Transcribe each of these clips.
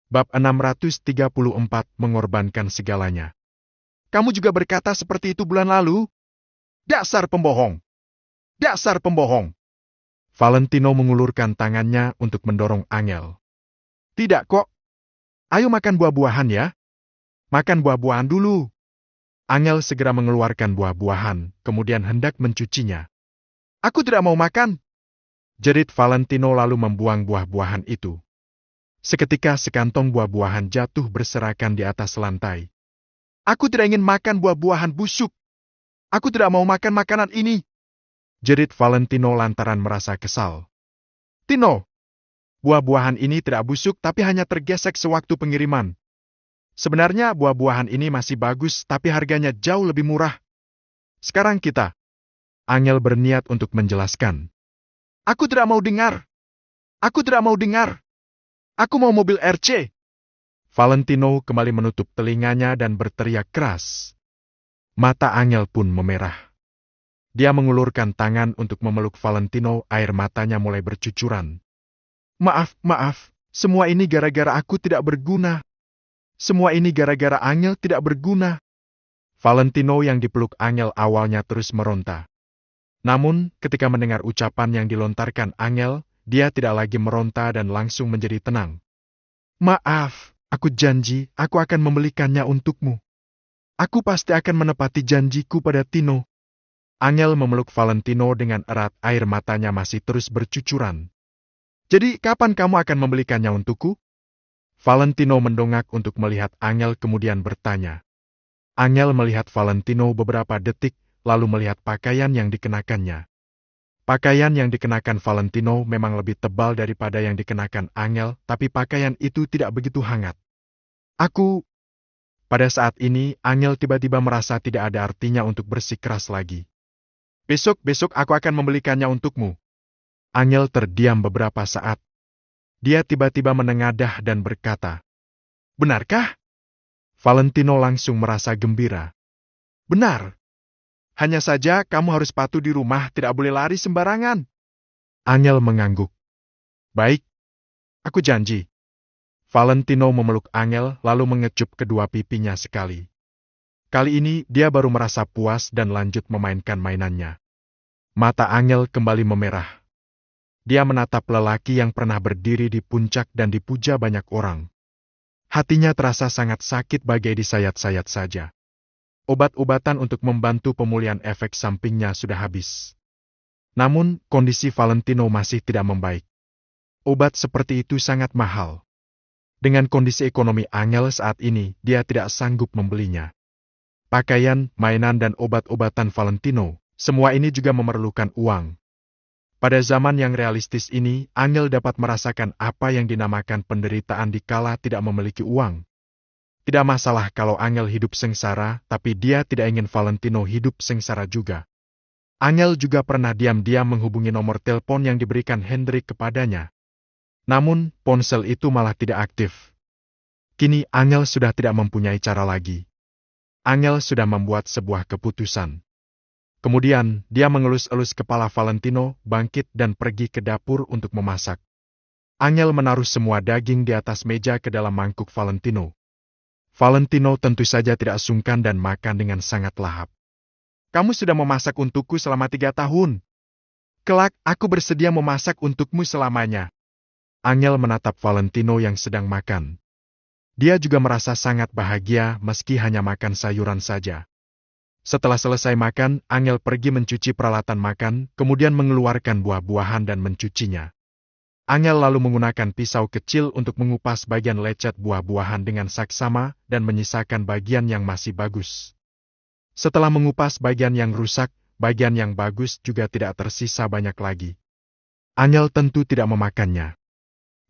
Bab 634 mengorbankan segalanya. Kamu juga berkata seperti itu bulan lalu? Dasar pembohong! Dasar pembohong! Valentino mengulurkan tangannya untuk mendorong Angel. Tidak kok. Ayo makan buah-buahan ya. Makan buah-buahan dulu. Angel segera mengeluarkan buah-buahan, kemudian hendak mencucinya. Aku tidak mau makan. Jerit Valentino lalu membuang buah-buahan itu. Seketika sekantong buah-buahan jatuh berserakan di atas lantai. Aku tidak ingin makan buah-buahan busuk. Aku tidak mau makan makanan ini. Jerit Valentino lantaran merasa kesal. Tino, buah-buahan ini tidak busuk tapi hanya tergesek sewaktu pengiriman. Sebenarnya buah-buahan ini masih bagus tapi harganya jauh lebih murah. Sekarang kita. Angel berniat untuk menjelaskan. Aku tidak mau dengar. Aku tidak mau dengar. Aku mau mobil RC. Valentino kembali menutup telinganya dan berteriak keras. Mata Angel pun memerah. Dia mengulurkan tangan untuk memeluk Valentino, air matanya mulai bercucuran. Maaf, semua ini gara-gara aku tidak berguna. Semua ini gara-gara Angel tidak berguna. Valentino yang dipeluk Angel awalnya terus meronta. Namun, ketika mendengar ucapan yang dilontarkan Angel, dia tidak lagi meronta dan langsung menjadi tenang. Maaf, aku janji aku akan membelikannya untukmu. Aku pasti akan menepati janjiku pada Tino. Angel memeluk Valentino dengan erat, air matanya masih terus bercucuran. Jadi, kapan kamu akan membelikannya untukku? Valentino mendongak untuk melihat Angel kemudian bertanya. Angel melihat Valentino beberapa detik, lalu melihat pakaian yang dikenakannya. Pakaian yang dikenakan Valentino memang lebih tebal daripada yang dikenakan Angel, tapi pakaian itu tidak begitu hangat. Pada saat ini, Angel tiba-tiba merasa tidak ada artinya untuk bersikeras lagi. Besok aku akan membelikannya untukmu. Angel terdiam beberapa saat. Dia tiba-tiba menengadah dan berkata, Benarkah? Valentino langsung merasa gembira. Benar. Hanya saja kamu harus patuh di rumah, tidak boleh lari sembarangan. Angel mengangguk. Baik, aku janji. Valentino memeluk Angel lalu mengecup kedua pipinya sekali. Kali ini dia baru merasa puas dan lanjut memainkan mainannya. Mata Angel kembali memerah. Dia menatap lelaki yang pernah berdiri di puncak dan dipuja banyak orang. Hatinya terasa sangat sakit bagai disayat-sayat saja. Obat-obatan untuk membantu pemulihan efek sampingnya sudah habis. Namun, kondisi Valentino masih tidak membaik. Obat seperti itu sangat mahal. Dengan kondisi ekonomi Angel saat ini, dia tidak sanggup membelinya. Pakaian, mainan dan obat-obatan Valentino, semua ini juga memerlukan uang. Pada zaman yang realistis ini, Angel dapat merasakan apa yang dinamakan penderitaan dikala tidak memiliki uang. Tidak masalah kalau Angel hidup sengsara, tapi dia tidak ingin Valentino hidup sengsara juga. Angel juga pernah diam-diam menghubungi nomor telepon yang diberikan Hendrik kepadanya. Namun, ponsel itu malah tidak aktif. Kini Angel sudah tidak mempunyai cara lagi. Angel sudah membuat sebuah keputusan. Kemudian, dia mengelus-elus kepala Valentino, bangkit dan pergi ke dapur untuk memasak. Angel menaruh semua daging di atas meja ke dalam mangkuk Valentino. Valentino tentu saja tidak sungkan dan makan dengan sangat lahap. Kamu sudah memasak untukku selama 3 tahun. Kelak, aku bersedia memasak untukmu selamanya. Angel menatap Valentino yang sedang makan. Dia juga merasa sangat bahagia meski hanya makan sayuran saja. Setelah selesai makan, Angel pergi mencuci peralatan makan, kemudian mengeluarkan buah-buahan dan mencucinya. Angel lalu menggunakan pisau kecil untuk mengupas bagian lecet buah-buahan dengan saksama dan menyisakan bagian yang masih bagus. Setelah mengupas bagian yang rusak, bagian yang bagus juga tidak tersisa banyak lagi. Angel tentu tidak memakannya.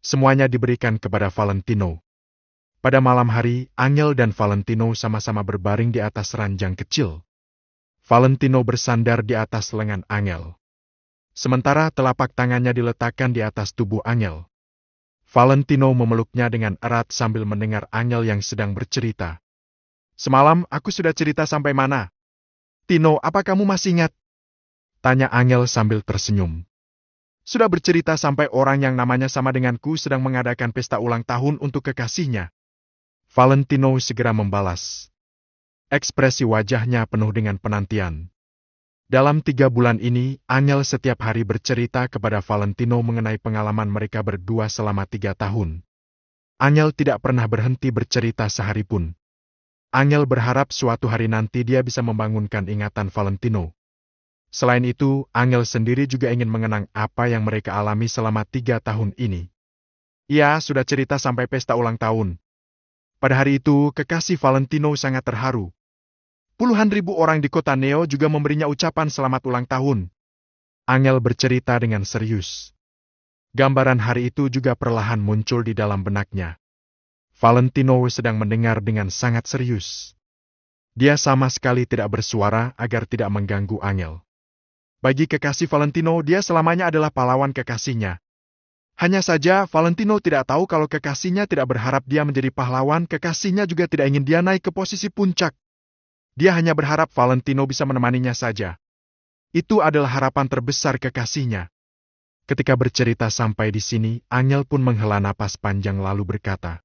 Semuanya diberikan kepada Valentino. Pada malam hari, Angel dan Valentino sama-sama berbaring di atas ranjang kecil. Valentino bersandar di atas lengan Angel. Sementara telapak tangannya diletakkan di atas tubuh Angel. Valentino memeluknya dengan erat sambil mendengar Angel yang sedang bercerita. Semalam aku sudah cerita sampai mana? Tino, apa kamu masih ingat? Tanya Angel sambil tersenyum. Sudah bercerita sampai orang yang namanya sama denganku sedang mengadakan pesta ulang tahun untuk kekasihnya. Valentino segera membalas. Ekspresi wajahnya penuh dengan penantian. Dalam 3 bulan ini, Angel setiap hari bercerita kepada Valentino mengenai pengalaman mereka berdua selama 3 tahun. Angel tidak pernah berhenti bercerita sehari pun. Angel berharap suatu hari nanti dia bisa membangunkan ingatan Valentino. Selain itu, Angel sendiri juga ingin mengenang apa yang mereka alami selama 3 tahun ini. Ia sudah cerita sampai pesta ulang tahun. Pada hari itu, kekasih Valentino sangat terharu. Puluhan ribu orang di kota Neo juga memberinya ucapan selamat ulang tahun. Angel bercerita dengan serius. Gambaran hari itu juga perlahan muncul di dalam benaknya. Valentino sedang mendengar dengan sangat serius. Dia sama sekali tidak bersuara agar tidak mengganggu Angel. Bagi kekasih Valentino, dia selamanya adalah pahlawan kekasihnya. Hanya saja, Valentino tidak tahu kalau kekasihnya tidak berharap dia menjadi pahlawan, kekasihnya juga tidak ingin dia naik ke posisi puncak. Dia hanya berharap Valentino bisa menemaninya saja. Itu adalah harapan terbesar kekasihnya. Ketika bercerita sampai di sini, Angel pun menghela napas panjang lalu berkata,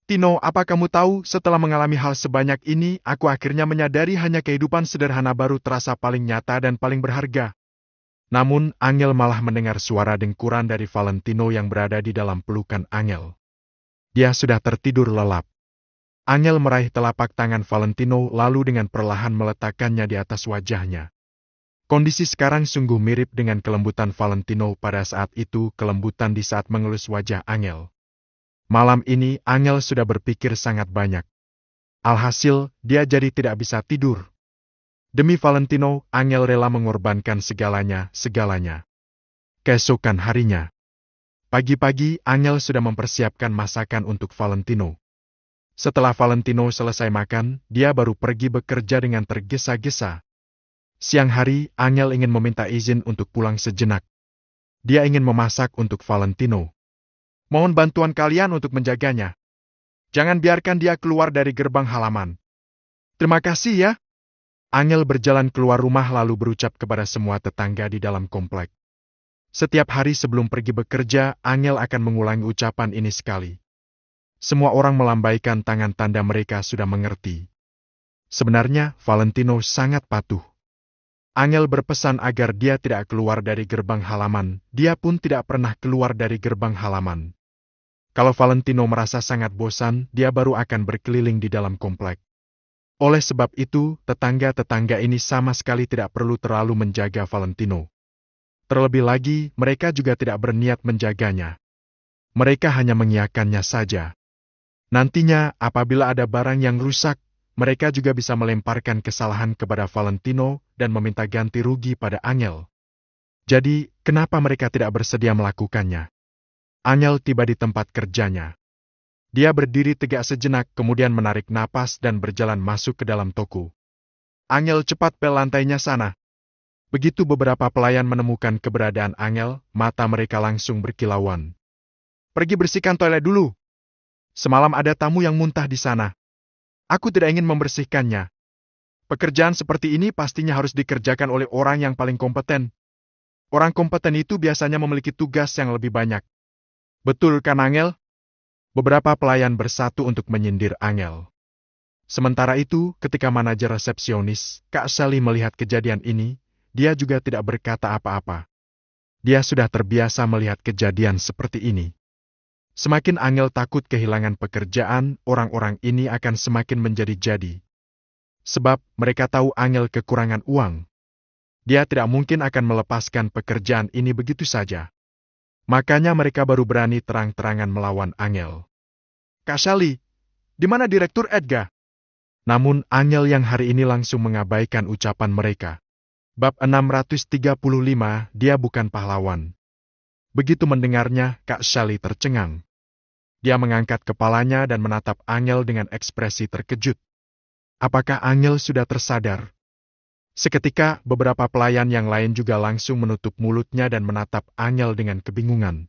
Tino, apa kamu tahu, setelah mengalami hal sebanyak ini, aku akhirnya menyadari hanya kehidupan sederhana baru terasa paling nyata dan paling berharga. Namun, Angel malah mendengar suara dengkuran dari Valentino yang berada di dalam pelukan Angel. Dia sudah tertidur lelap. Angel meraih telapak tangan Valentino lalu dengan perlahan meletakkannya di atas wajahnya. Kondisi sekarang sungguh mirip dengan kelembutan Valentino pada saat itu, kelembutan di saat mengelus wajah Angel. Malam ini, Angel sudah berpikir sangat banyak. Alhasil, dia jadi tidak bisa tidur. Demi Valentino, Angel rela mengorbankan segalanya. Keesokan harinya. Pagi-pagi, Angel sudah mempersiapkan masakan untuk Valentino. Setelah Valentino selesai makan, dia baru pergi bekerja dengan tergesa-gesa. Siang hari, Angel ingin meminta izin untuk pulang sejenak. Dia ingin memasak untuk Valentino. Mohon bantuan kalian untuk menjaganya. Jangan biarkan dia keluar dari gerbang halaman. Terima kasih ya. Angel berjalan keluar rumah lalu berucap kepada semua tetangga di dalam komplek. Setiap hari sebelum pergi bekerja, Angel akan mengulangi ucapan ini sekali. Semua orang melambaikan tangan tanda mereka sudah mengerti. Sebenarnya, Valentino sangat patuh. Angel berpesan agar dia tidak keluar dari gerbang halaman, dia pun tidak pernah keluar dari gerbang halaman. Kalau Valentino merasa sangat bosan, dia baru akan berkeliling di dalam komplek. Oleh sebab itu, tetangga-tetangga ini sama sekali tidak perlu terlalu menjaga Valentino. Terlebih lagi, mereka juga tidak berniat menjaganya. Mereka hanya mengiyakannya saja. Nantinya, apabila ada barang yang rusak, mereka juga bisa melemparkan kesalahan kepada Valentino dan meminta ganti rugi pada Angel. Jadi, kenapa mereka tidak bersedia melakukannya? Angel tiba di tempat kerjanya. Dia berdiri tegak sejenak, kemudian menarik napas dan berjalan masuk ke dalam toko. Angel cepat pel lantainya sana. Begitu beberapa pelayan menemukan keberadaan Angel, mata mereka langsung berkilauan. Pergi bersihkan toilet dulu. Semalam ada tamu yang muntah di sana. Aku tidak ingin membersihkannya. Pekerjaan seperti ini pastinya harus dikerjakan oleh orang yang paling kompeten. Orang kompeten itu biasanya memiliki tugas yang lebih banyak. Betul kan, Angel? Beberapa pelayan bersatu untuk menyindir Angel. Sementara itu, ketika manajer resepsionis, Kak Sally melihat kejadian ini, dia juga tidak berkata apa-apa. Dia sudah terbiasa melihat kejadian seperti ini. Semakin Angel takut kehilangan pekerjaan, orang-orang ini akan semakin menjadi-jadi. Sebab mereka tahu Angel kekurangan uang. Dia tidak mungkin akan melepaskan pekerjaan ini begitu saja. Makanya mereka baru berani terang-terangan melawan Angel. Kak Sally, di mana Direktur Edgar? Namun Angel yang hari ini langsung mengabaikan ucapan mereka. Bab 635, dia bukan pahlawan. Begitu mendengarnya, Kak Sally tercengang. Dia mengangkat kepalanya dan menatap Angel dengan ekspresi terkejut. Apakah Angel sudah tersadar? Seketika, beberapa pelayan yang lain juga langsung menutup mulutnya dan menatap Angel dengan kebingungan.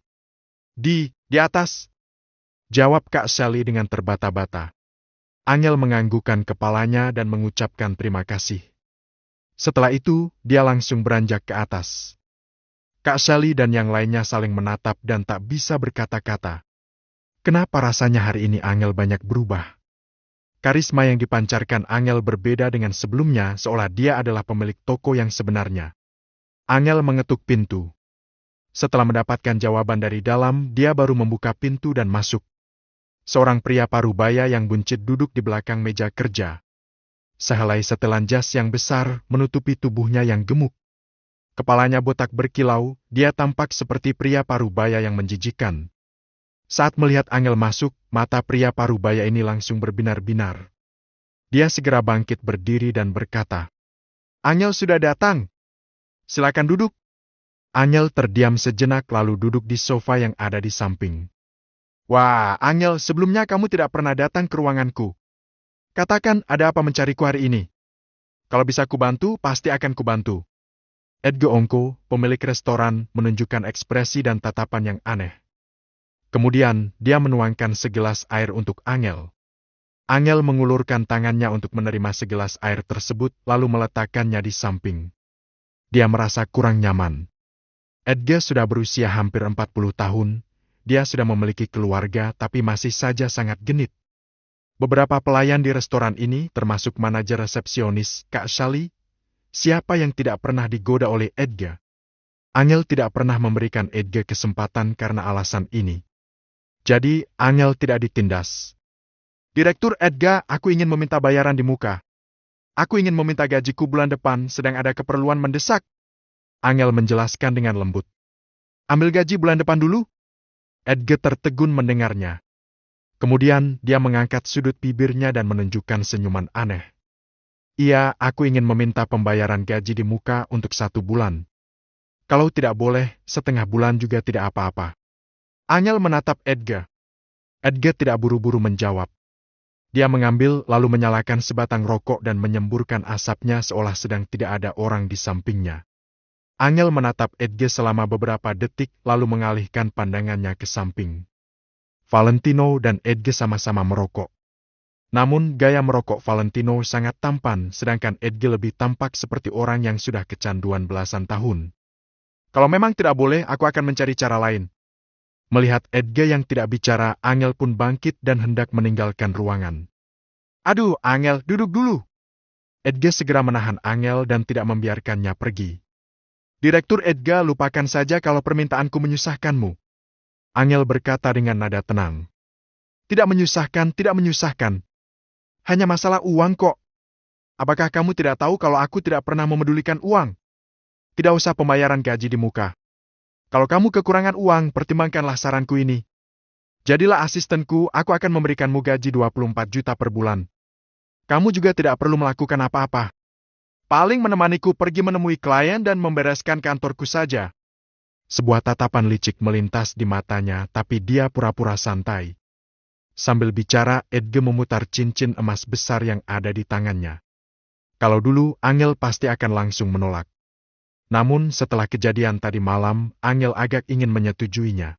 Di atas, jawab Kak Sally dengan terbata-bata. Angel menganggukkan kepalanya dan mengucapkan terima kasih. Setelah itu, dia langsung beranjak ke atas. Kak Sally dan yang lainnya saling menatap dan tak bisa berkata-kata. Kenapa rasanya hari ini Angel banyak berubah? Karisma yang dipancarkan Angel berbeda dengan sebelumnya seolah dia adalah pemilik toko yang sebenarnya. Angel mengetuk pintu. Setelah mendapatkan jawaban dari dalam, dia baru membuka pintu dan masuk. Seorang pria parubaya yang buncit duduk di belakang meja kerja. Sehelai setelan jas yang besar menutupi tubuhnya yang gemuk. Kepalanya botak berkilau, dia tampak seperti pria parubaya yang menjijikkan. Saat melihat Angel masuk, mata pria parubaya ini langsung berbinar-binar. Dia segera bangkit berdiri dan berkata, "Angel sudah datang. Silakan duduk." Angel terdiam sejenak lalu duduk di sofa yang ada di samping. "Wah, Angel, sebelumnya kamu tidak pernah datang ke ruanganku. Katakan ada apa mencariku hari ini. Kalau bisa kubantu, pasti akan kubantu." Edge Ongko, pemilik restoran, menunjukkan ekspresi dan tatapan yang aneh. Kemudian, dia menuangkan segelas air untuk Angel. Angel mengulurkan tangannya untuk menerima segelas air tersebut, lalu meletakkannya di samping. Dia merasa kurang nyaman. Edge sudah berusia hampir 40 tahun, dia sudah memiliki keluarga tapi masih saja sangat genit. Beberapa pelayan di restoran ini, termasuk manajer resepsionis, Kak Sally, siapa yang tidak pernah digoda oleh Edge? Angel tidak pernah memberikan Edge kesempatan karena alasan ini. Jadi, Angel tidak ditindas. "Direktur Edge, aku ingin meminta bayaran di muka. Aku ingin meminta gajiku bulan depan, sedang ada keperluan mendesak." Angel menjelaskan dengan lembut. "Ambil gaji bulan depan dulu?" Edge tertegun mendengarnya. Kemudian, dia mengangkat sudut bibirnya dan menunjukkan senyuman aneh. "Iya, aku ingin meminta pembayaran gaji di muka untuk 1 bulan. Kalau tidak boleh, setengah bulan juga tidak apa-apa." Angel menatap Edge. Edge tidak buru-buru menjawab. Dia mengambil lalu menyalakan sebatang rokok dan menyemburkan asapnya seolah sedang tidak ada orang di sampingnya. Angel menatap Edge selama beberapa detik lalu mengalihkan pandangannya ke samping. Valentino dan Edge sama-sama merokok. Namun gaya merokok Valentino sangat tampan, sedangkan Edge lebih tampak seperti orang yang sudah kecanduan belasan tahun. "Kalau memang tidak boleh, aku akan mencari cara lain." Melihat Edge yang tidak bicara, Angel pun bangkit dan hendak meninggalkan ruangan. "Aduh, Angel, duduk dulu." Edge segera menahan Angel dan tidak membiarkannya pergi. "Direktur Edge, lupakan saja kalau permintaanku menyusahkanmu." Angel berkata dengan nada tenang. Tidak menyusahkan. Hanya masalah uang kok. Apakah kamu tidak tahu kalau aku tidak pernah memedulikan uang? Tidak usah pembayaran gaji di muka. Kalau kamu kekurangan uang, pertimbangkanlah saranku ini. Jadilah asistenku, aku akan memberikanmu gaji 24 juta per bulan. Kamu juga tidak perlu melakukan apa-apa. Paling menemaniku pergi menemui klien dan membereskan kantorku saja. Sebuah tatapan licik melintas di matanya, tapi dia pura-pura santai. Sambil bicara, Edge memutar cincin emas besar yang ada di tangannya. Kalau dulu, Angel pasti akan langsung menolak. Namun, setelah kejadian tadi malam, Angel agak ingin menyetujuinya.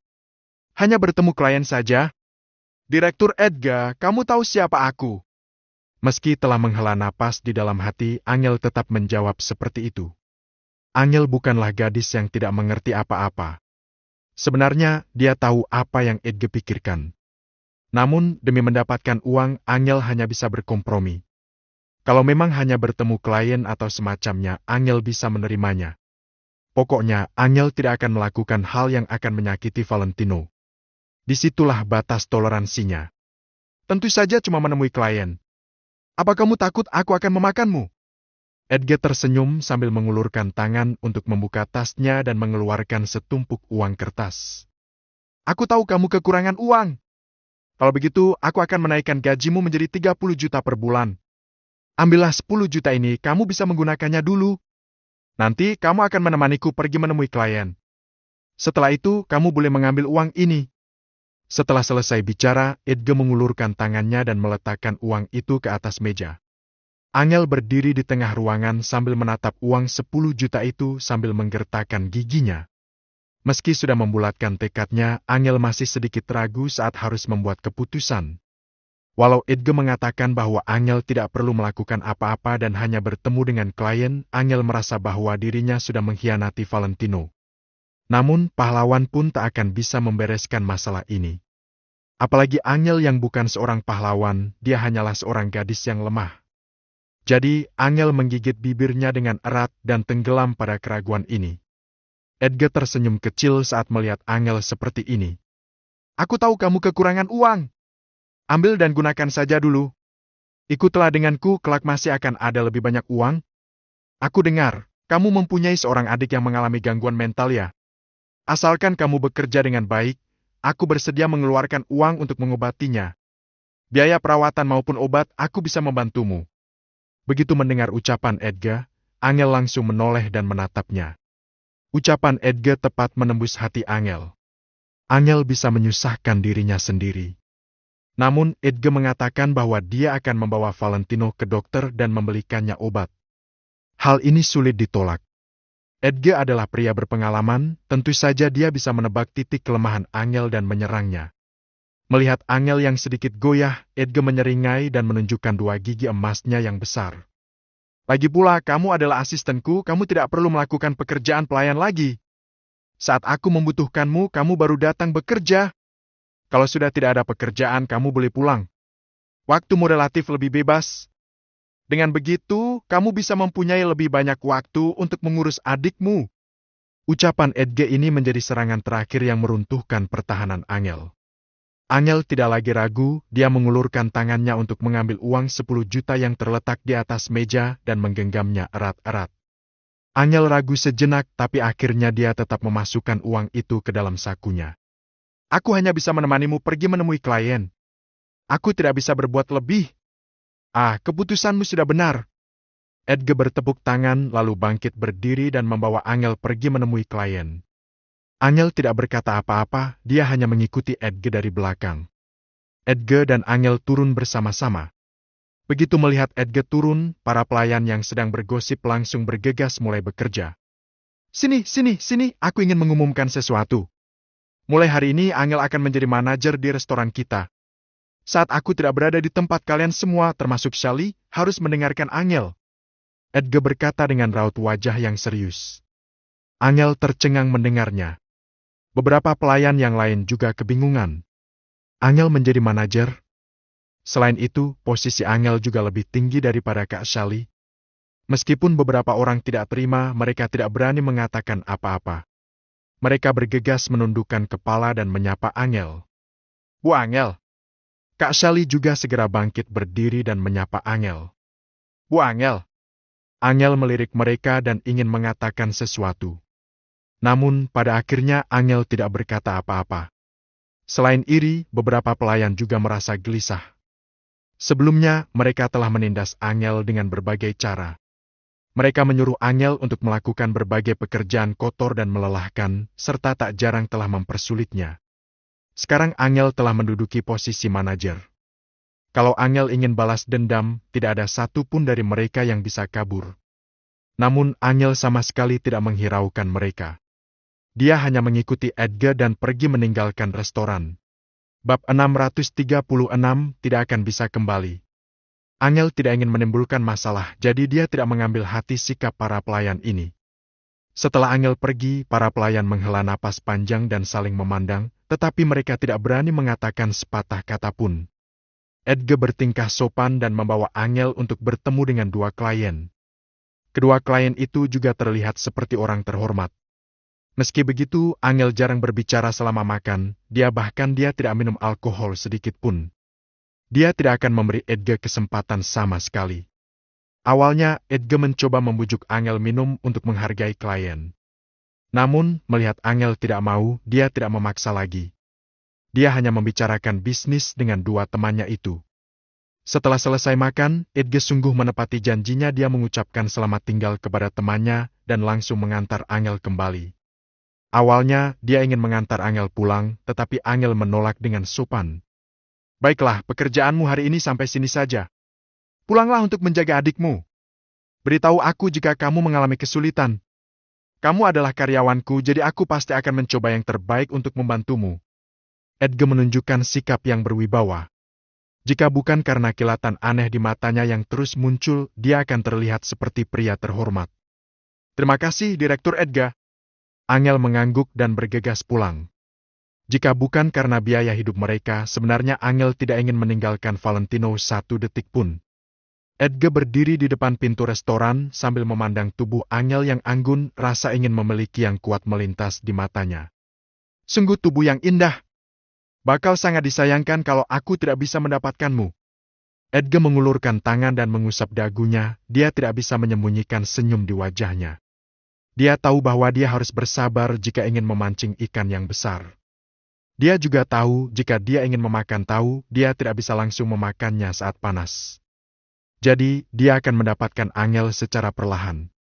"Hanya bertemu klien saja?" "Direktur Edge, kamu tahu siapa aku?" Meski telah menghela napas di dalam hati, Angel tetap menjawab seperti itu. Angel bukanlah gadis yang tidak mengerti apa-apa. Sebenarnya, dia tahu apa yang Edge pikirkan. Namun, demi mendapatkan uang, Angel hanya bisa berkompromi. Kalau memang hanya bertemu klien atau semacamnya, Angel bisa menerimanya. Pokoknya, Angel tidak akan melakukan hal yang akan menyakiti Valentino. Disitulah batas toleransinya. "Tentu saja cuma menemui klien. Apa kamu takut aku akan memakanmu?" Edge tersenyum sambil mengulurkan tangan untuk membuka tasnya dan mengeluarkan setumpuk uang kertas. "Aku tahu kamu kekurangan uang. Kalau begitu, aku akan menaikkan gajimu menjadi 30 juta per bulan. Ambillah 10 juta ini, kamu bisa menggunakannya dulu. Nanti kamu akan menemaniku pergi menemui klien. Setelah itu, kamu boleh mengambil uang ini." Setelah selesai bicara, Edge mengulurkan tangannya dan meletakkan uang itu ke atas meja. Angel berdiri di tengah ruangan sambil menatap uang 10 juta itu sambil menggertakkan giginya. Meski sudah membulatkan tekadnya, Angel masih sedikit ragu saat harus membuat keputusan. Walau Edge mengatakan bahwa Angel tidak perlu melakukan apa-apa dan hanya bertemu dengan klien, Angel merasa bahwa dirinya sudah mengkhianati Valentino. Namun pahlawan pun tak akan bisa membereskan masalah ini. Apalagi Angel yang bukan seorang pahlawan, dia hanyalah seorang gadis yang lemah. Jadi, Angel menggigit bibirnya dengan erat dan tenggelam pada keraguan ini. Edgar tersenyum kecil saat melihat Angel seperti ini. Aku tahu kamu kekurangan uang. Ambil dan gunakan saja dulu. Ikutlah denganku, kelak masih akan ada lebih banyak uang. Aku dengar, kamu mempunyai seorang adik yang mengalami gangguan mental ya. Asalkan kamu bekerja dengan baik, aku bersedia mengeluarkan uang untuk mengobatinya. Biaya perawatan maupun obat, aku bisa membantumu. Begitu mendengar ucapan Edgar, Angel langsung menoleh dan menatapnya. Ucapan Edgar tepat menembus hati Angel. Angel bisa menyusahkan dirinya sendiri. Namun, Edgar mengatakan bahwa dia akan membawa Valentino ke dokter dan membelikannya obat. Hal ini sulit ditolak. Edgar adalah pria berpengalaman, tentu saja dia bisa menebak titik kelemahan Angel dan menyerangnya. Melihat Angel yang sedikit goyah, Edgar menyeringai dan menunjukkan dua gigi emasnya yang besar. Lagi pula, kamu adalah asistenku, kamu tidak perlu melakukan pekerjaan pelayan lagi. Saat aku membutuhkanmu, kamu baru datang bekerja. Kalau sudah tidak ada pekerjaan, kamu boleh pulang. Waktumu relatif lebih bebas. Dengan begitu, kamu bisa mempunyai lebih banyak waktu untuk mengurus adikmu. Ucapan Edgar ini menjadi serangan terakhir yang meruntuhkan pertahanan Angel. Angel tidak lagi ragu, dia mengulurkan tangannya untuk mengambil uang 10 juta yang terletak di atas meja dan menggenggamnya erat-erat. Angel ragu sejenak, tapi akhirnya dia tetap memasukkan uang itu ke dalam sakunya. Aku hanya bisa menemanimu pergi menemui klien. Aku tidak bisa berbuat lebih. Keputusanmu sudah benar. Edgar bertepuk tangan lalu bangkit berdiri dan membawa Angel pergi menemui klien. Angel tidak berkata apa-apa, dia hanya mengikuti Edgar dari belakang. Edgar dan Angel turun bersama-sama. Begitu melihat Edgar turun, para pelayan yang sedang bergosip langsung bergegas mulai bekerja. Sini, aku ingin mengumumkan sesuatu. Mulai hari ini Angel akan menjadi manajer di restoran kita. Saat aku tidak berada di tempat kalian semua, termasuk Sally, harus mendengarkan Angel. Edgar berkata dengan raut wajah yang serius. Angel tercengang mendengarnya. Beberapa pelayan yang lain juga kebingungan. Angel menjadi manajer? Selain itu, posisi Angel juga lebih tinggi daripada Kak Sally. Meskipun beberapa orang tidak terima, mereka tidak berani mengatakan apa-apa. Mereka bergegas menundukkan kepala dan menyapa Angel. Bu Angel. Kak Sally juga segera bangkit berdiri dan menyapa Angel. Bu Angel. Angel melirik mereka dan ingin mengatakan sesuatu. Namun, pada akhirnya Angel tidak berkata apa-apa. Selain iri, beberapa pelayan juga merasa gelisah. Sebelumnya, mereka telah menindas Angel dengan berbagai cara. Mereka menyuruh Angel untuk melakukan berbagai pekerjaan kotor dan melelahkan, serta tak jarang telah mempersulitnya. Sekarang Angel telah menduduki posisi manajer. Kalau Angel ingin balas dendam, tidak ada satu pun dari mereka yang bisa kabur. Namun Angel sama sekali tidak menghiraukan mereka. Dia hanya mengikuti Edgar dan pergi meninggalkan restoran. Bab 636 tidak akan bisa kembali. Angel tidak ingin menimbulkan masalah, jadi dia tidak mengambil hati sikap para pelayan ini. Setelah Angel pergi, para pelayan menghela napas panjang dan saling memandang, tetapi mereka tidak berani mengatakan sepatah kata pun. Edgar bertingkah sopan dan membawa Angel untuk bertemu dengan dua klien. Kedua klien itu juga terlihat seperti orang terhormat. Meski begitu, Angel jarang berbicara selama makan, dia tidak minum alkohol sedikit pun. Dia tidak akan memberi Edgar kesempatan sama sekali. Awalnya, Edgar mencoba membujuk Angel minum untuk menghargai klien. Namun, melihat Angel tidak mau, dia tidak memaksa lagi. Dia hanya membicarakan bisnis dengan dua temannya itu. Setelah selesai makan, Edgar sungguh menepati janjinya, dia mengucapkan selamat tinggal kepada temannya dan langsung mengantar Angel kembali. Awalnya, dia ingin mengantar Angel pulang, tetapi Angel menolak dengan sopan. Baiklah, pekerjaanmu hari ini sampai sini saja. Pulanglah untuk menjaga adikmu. Beritahu aku jika kamu mengalami kesulitan. Kamu adalah karyawanku, jadi aku pasti akan mencoba yang terbaik untuk membantumu. Edgar menunjukkan sikap yang berwibawa. Jika bukan karena kilatan aneh di matanya yang terus muncul, dia akan terlihat seperti pria terhormat. Terima kasih, Direktur Edgar. Angel mengangguk dan bergegas pulang. Jika bukan karena biaya hidup mereka, sebenarnya Angel tidak ingin meninggalkan Valentino satu detik pun. Edgar berdiri di depan pintu restoran sambil memandang tubuh Angel yang anggun, rasa ingin memiliki yang kuat melintas di matanya. Sungguh tubuh yang indah. Bakal sangat disayangkan kalau aku tidak bisa mendapatkanmu. Edgar mengulurkan tangan dan mengusap dagunya, dia tidak bisa menyembunyikan senyum di wajahnya. Dia tahu bahwa dia harus bersabar jika ingin memancing ikan yang besar. Dia juga tahu jika dia ingin memakan tahu, dia tidak bisa langsung memakannya saat panas. Jadi, dia akan mendapatkan Angel secara perlahan.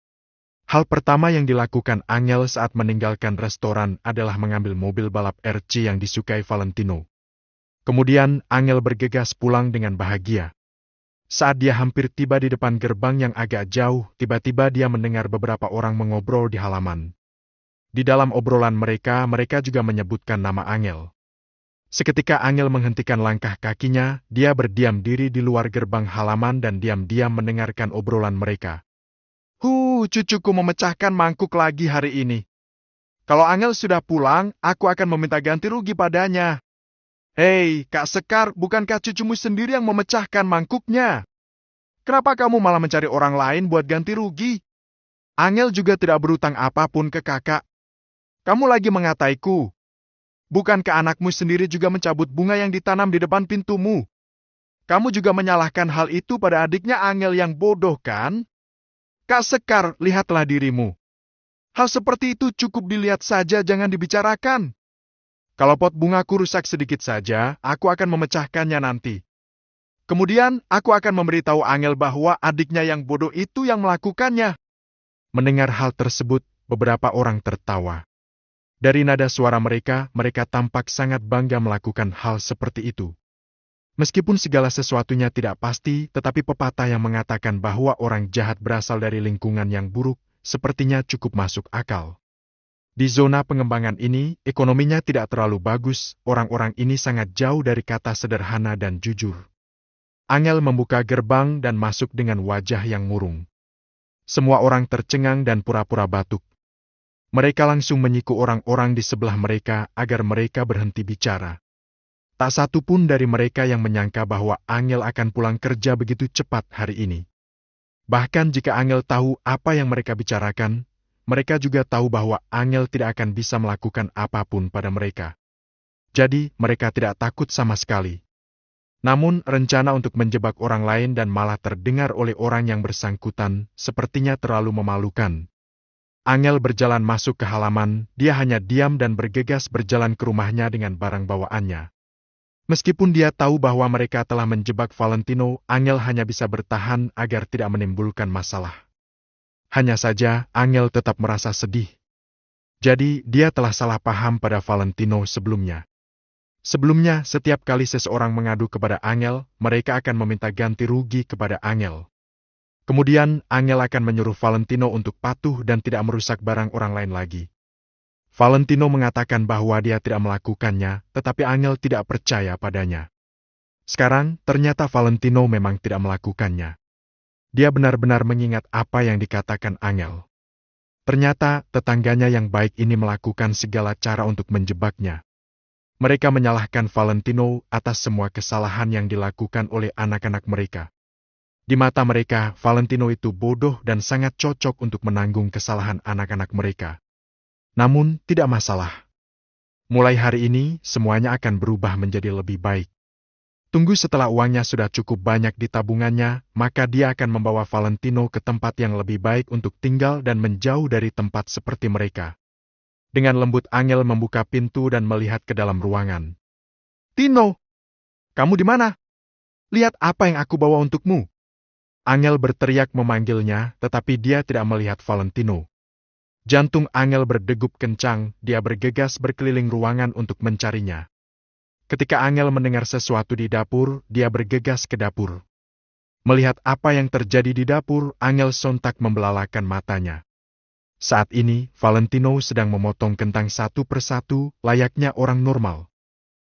Hal pertama yang dilakukan Angel saat meninggalkan restoran adalah mengambil mobil balap RC yang disukai Valentino. Kemudian, Angel bergegas pulang dengan bahagia. Saat dia hampir tiba di depan gerbang yang agak jauh, tiba-tiba dia mendengar beberapa orang mengobrol di halaman. Di dalam obrolan mereka juga menyebutkan nama Angel. Seketika Angel menghentikan langkah kakinya, dia berdiam diri di luar gerbang halaman dan diam-diam mendengarkan obrolan mereka. Cucuku memecahkan mangkuk lagi hari ini. Kalau Angel sudah pulang, aku akan meminta ganti rugi padanya. Hei, Kak Sekar, bukankah cucumu sendiri yang memecahkan mangkuknya? Kenapa kamu malah mencari orang lain buat ganti rugi? Angel juga tidak berutang apapun ke kakak. Kamu lagi mengataiku. Bukankah anakmu sendiri juga mencabut bunga yang ditanam di depan pintumu? Kamu juga menyalahkan hal itu pada adiknya Angel yang bodoh, kan? Kak Sekar, lihatlah dirimu. Hal seperti itu cukup dilihat saja, jangan dibicarakan. Kalau pot bungaku rusak sedikit saja, aku akan memecahkannya nanti. Kemudian, aku akan memberitahu Angel bahwa adiknya yang bodoh itu yang melakukannya. Mendengar hal tersebut, beberapa orang tertawa. Dari nada suara mereka tampak sangat bangga melakukan hal seperti itu. Meskipun segala sesuatunya tidak pasti, tetapi pepatah yang mengatakan bahwa orang jahat berasal dari lingkungan yang buruk, sepertinya cukup masuk akal. Di zona pengembangan ini, ekonominya tidak terlalu bagus, orang-orang ini sangat jauh dari kata sederhana dan jujur. Angel membuka gerbang dan masuk dengan wajah yang murung. Semua orang tercengang dan pura-pura batuk. Mereka langsung menyiku orang-orang di sebelah mereka agar mereka berhenti bicara. Tak satu pun dari mereka yang menyangka bahwa Angel akan pulang kerja begitu cepat hari ini. Bahkan jika Angel tahu apa yang mereka bicarakan, mereka juga tahu bahwa Angel tidak akan bisa melakukan apapun pada mereka. Jadi, mereka tidak takut sama sekali. Namun, rencana untuk menjebak orang lain dan malah terdengar oleh orang yang bersangkutan sepertinya terlalu memalukan. Angel berjalan masuk ke halaman, dia hanya diam dan bergegas berjalan ke rumahnya dengan barang bawaannya. Meskipun dia tahu bahwa mereka telah menjebak Valentino, Angel hanya bisa bertahan agar tidak menimbulkan masalah. Hanya saja, Angel tetap merasa sedih. Jadi, dia telah salah paham pada Valentino sebelumnya. Sebelumnya, setiap kali seseorang mengadu kepada Angel, mereka akan meminta ganti rugi kepada Angel. Kemudian, Angel akan menyuruh Valentino untuk patuh dan tidak merusak barang orang lain lagi. Valentino mengatakan bahwa dia tidak melakukannya, tetapi Angel tidak percaya padanya. Sekarang, ternyata Valentino memang tidak melakukannya. Dia benar-benar mengingat apa yang dikatakan Angel. Ternyata, tetangganya yang baik ini melakukan segala cara untuk menjebaknya. Mereka menyalahkan Valentino atas semua kesalahan yang dilakukan oleh anak-anak mereka. Di mata mereka, Valentino itu bodoh dan sangat cocok untuk menanggung kesalahan anak-anak mereka. Namun, tidak masalah. Mulai hari ini, semuanya akan berubah menjadi lebih baik. Tunggu setelah uangnya sudah cukup banyak di tabungannya, maka dia akan membawa Valentino ke tempat yang lebih baik untuk tinggal dan menjauh dari tempat seperti mereka. Dengan lembut Angel membuka pintu dan melihat ke dalam ruangan. Tino, kamu di mana? Lihat apa yang aku bawa untukmu. Angel berteriak memanggilnya, tetapi dia tidak melihat Valentino. Jantung Angel berdegup kencang, dia bergegas berkeliling ruangan untuk mencarinya. Ketika Angel mendengar sesuatu di dapur, dia bergegas ke dapur. Melihat apa yang terjadi di dapur, Angel sontak membelalakan matanya. Saat ini, Valentino sedang memotong kentang satu persatu, layaknya orang normal.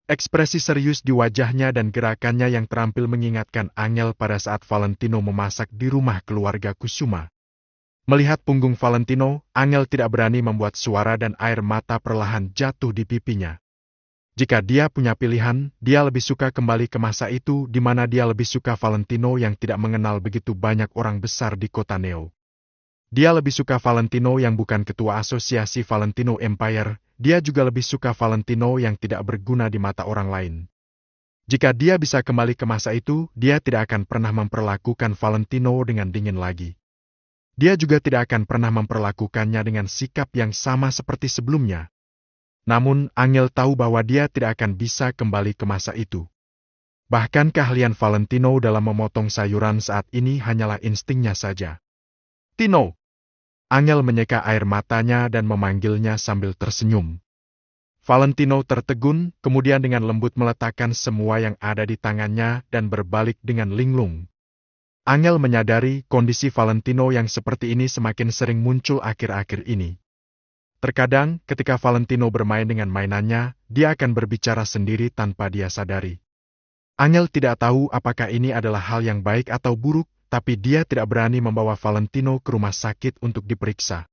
Ekspresi serius di wajahnya dan gerakannya yang terampil mengingatkan Angel pada saat Valentino memasak di rumah keluarga Kusuma. Melihat punggung Valentino, Angel tidak berani membuat suara dan air mata perlahan jatuh di pipinya. Jika dia punya pilihan, dia lebih suka kembali ke masa itu di mana dia lebih suka Valentino yang tidak mengenal begitu banyak orang besar di kota Neo. Dia lebih suka Valentino yang bukan ketua asosiasi Valentino Empire, dia juga lebih suka Valentino yang tidak berguna di mata orang lain. Jika dia bisa kembali ke masa itu, dia tidak akan pernah memperlakukan Valentino dengan dingin lagi. Dia juga tidak akan pernah memperlakukannya dengan sikap yang sama seperti sebelumnya. Namun, Angel tahu bahwa dia tidak akan bisa kembali ke masa itu. Bahkan keahlian Valentino dalam memotong sayuran saat ini hanyalah instingnya saja. Tino! Angel menyeka air matanya dan memanggilnya sambil tersenyum. Valentino tertegun, kemudian dengan lembut meletakkan semua yang ada di tangannya dan berbalik dengan linglung. Angel menyadari kondisi Valentino yang seperti ini semakin sering muncul akhir-akhir ini. Terkadang, ketika Valentino bermain dengan mainannya, dia akan berbicara sendiri tanpa dia sadari. Angel tidak tahu apakah ini adalah hal yang baik atau buruk, tapi dia tidak berani membawa Valentino ke rumah sakit untuk diperiksa.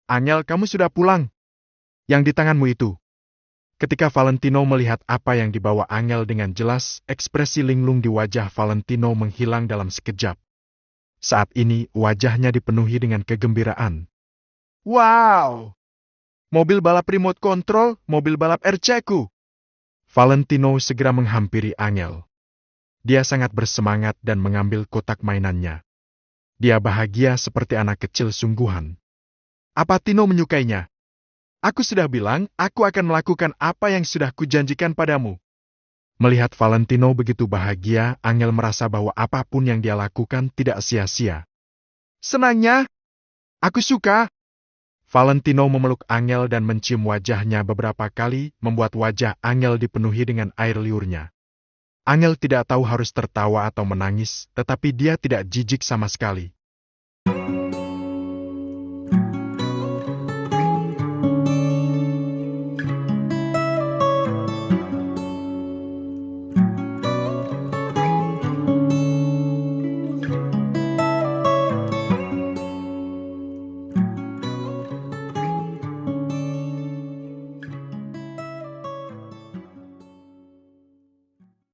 Angel, kamu sudah pulang? Yang di tanganmu itu. Ketika Valentino melihat apa yang dibawa Angel dengan jelas, ekspresi linglung di wajah Valentino menghilang dalam sekejap. Saat ini, wajahnya dipenuhi dengan kegembiraan. Wow! Mobil balap remote control, mobil balap RC-ku. Valentino segera menghampiri Angel. Dia sangat bersemangat dan mengambil kotak mainannya. Dia bahagia seperti anak kecil sungguhan. Apa Tino menyukainya? Aku sudah bilang, aku akan melakukan apa yang sudah kujanjikan padamu. Melihat Valentino begitu bahagia, Angel merasa bahwa apapun yang dia lakukan tidak sia-sia. Senangnya? Aku suka. Valentino memeluk Angel dan mencium wajahnya beberapa kali, membuat wajah Angel dipenuhi dengan air liurnya. Angel tidak tahu harus tertawa atau menangis, tetapi dia tidak jijik sama sekali.